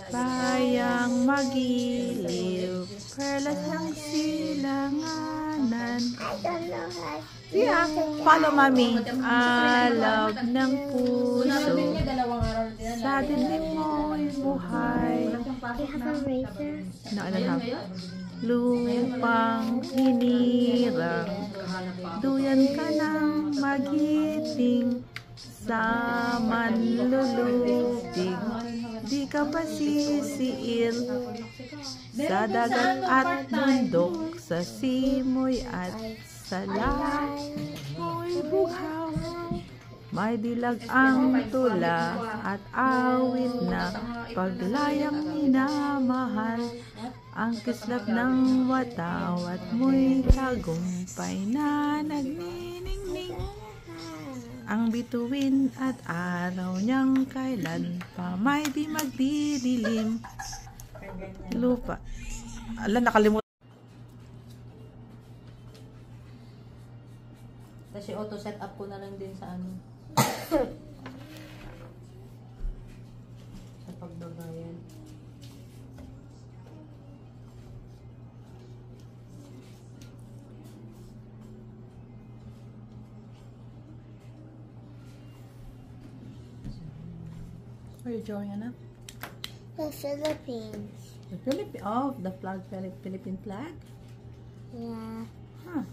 bayang magiliw, perlas ng silanganan. Yeah, follow mommy. Alab ng puso, sa dilim mo'y buhay. No, lupang hinirang, duyan ka ng magiting, sa manlulupig, di ka pasisiil, sa dagat at bundok, sa simoy at sa lahat mo'y buhaw. May dilag ang tula at awit na paglayang minamahal, ang kislap ng watawat mo'y tagumpay na nagniningning. Ang bituin at araw niyang kailan pa may di magdidilim. Lupa. Ala, nakalimutan. Kasi auto set up ko na lang din sa ano. Sa pagbagayan. What are you drawing, Anna? The Philippines. The Philippine, oh, the flag, Philippine flag? Yeah. Huh.